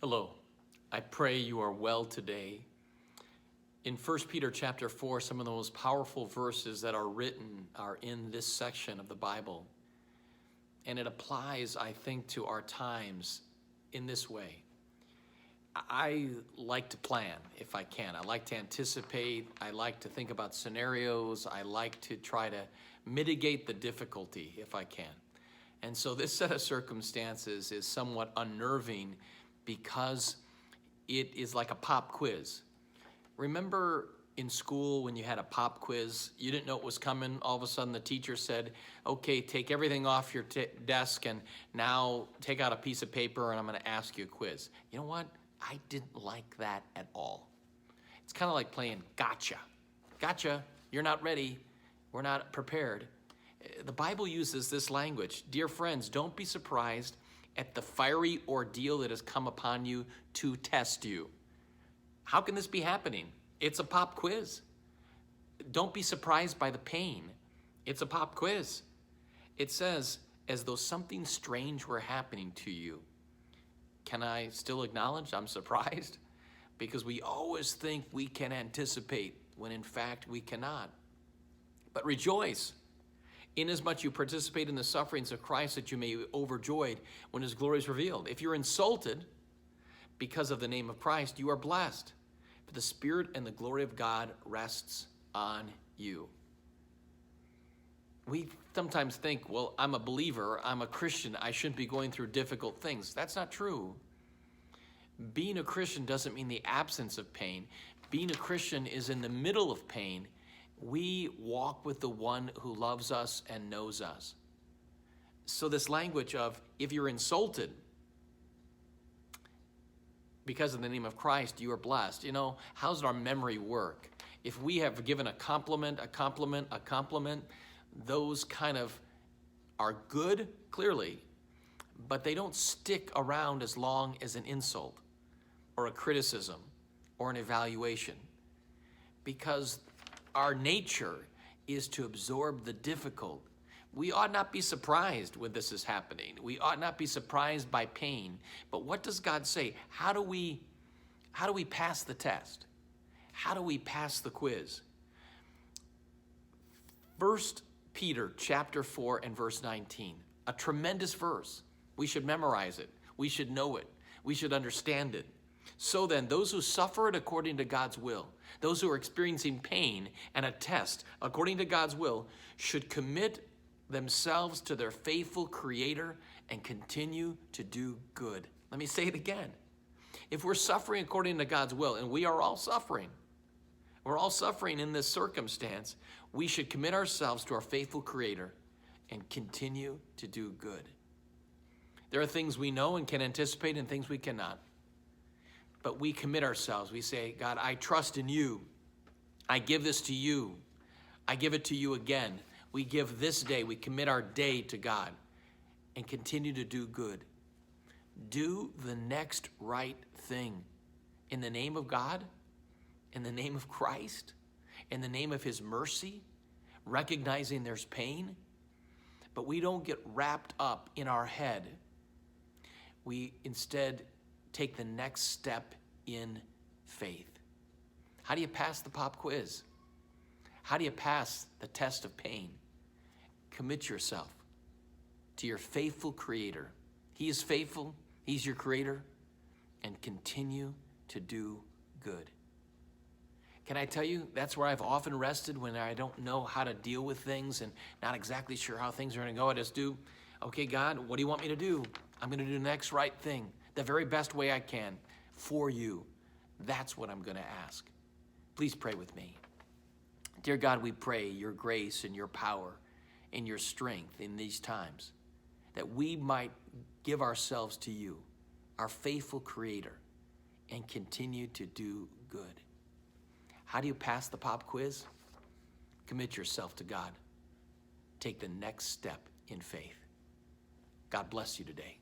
Hello, I pray you are well today. In 1 Peter chapter 4, some of the most powerful verses that are written are in this section of the Bible. And it applies, I think, to our times in this way. I like to plan if I can. I like to anticipate. I like to think about scenarios. I like to try to mitigate the difficulty if I can. And so this set of circumstances is somewhat unnerving because it is like a pop quiz. Remember in school when you had a pop quiz, you didn't know it was coming. All of a sudden the teacher said, okay, take everything off your desk and now take out a piece of paper and I'm gonna ask you a quiz. You know what? I didn't like that at all. It's kind of like playing gotcha. Gotcha, you're not ready. We're not prepared. The Bible uses this language. Dear friends, don't be surprised at the fiery ordeal that has come upon you to test you. How can this be happening? It's a pop quiz. Don't be surprised by the pain. It's a pop quiz. It says, as though something strange were happening to you. Can I still acknowledge I'm surprised? Because we always think we can anticipate when in fact we cannot. But rejoice, inasmuch you participate in the sufferings of Christ, that you may be overjoyed when his glory is revealed. If you're insulted because of the name of Christ, you are blessed. For the Spirit and the glory of God rests on you. We sometimes think, well, I'm a believer, I'm a Christian, I shouldn't be going through difficult things. That's not true. Being a Christian doesn't mean the absence of pain. Being a Christian is in the middle of pain. We walk with the one who loves us and knows us. So this language of, if you're insulted because of the name of Christ, you are blessed. You know, how does our memory work? If we have given a compliment, those kind of are good, clearly, but they don't stick around as long as an insult or a criticism or an evaluation, because our nature is to absorb the difficult. We ought not be surprised when this is happening. We ought not be surprised by pain. But what does God say? How do we pass the test? How do we pass the quiz? 1 Peter chapter 4 and verse 19, a tremendous verse. We should memorize it. We should know it. We should understand it. So then, those who suffer it according to God's will, those who are experiencing pain and a test according to God's will, should commit themselves to their faithful Creator and continue to do good. Let me say it again. If we're suffering according to God's will, and we are all suffering, we're all suffering in this circumstance, we should commit ourselves to our faithful Creator and continue to do good. There are things we know and can anticipate and things we cannot. But we commit ourselves. We say, God, I trust in you. I give this to you. I give it to you again. We give this day, we commit our day to God and continue to do good. Do the next right thing in the name of God, in the name of Christ, in the name of his mercy, recognizing there's pain. But we don't get wrapped up in our head. We instead take the next step in faith. How do you pass the pop quiz? How do you pass the test of pain? Commit yourself to your faithful Creator. He is faithful. He's your Creator. And continue to do good. Can I tell you, that's where I've often rested when I don't know how to deal with things and not exactly sure how things are going to go. I just do, okay, God, what do you want me to do? I'm going to do the next right thing, the very best way I can for you. That's what I'm going to ask. Please pray with me. Dear God, we pray your grace and your power and your strength in these times, that we might give ourselves to you, our faithful Creator, and continue to do good. How do you pass the pop quiz? Commit yourself to God. Take the next step in faith. God bless you today.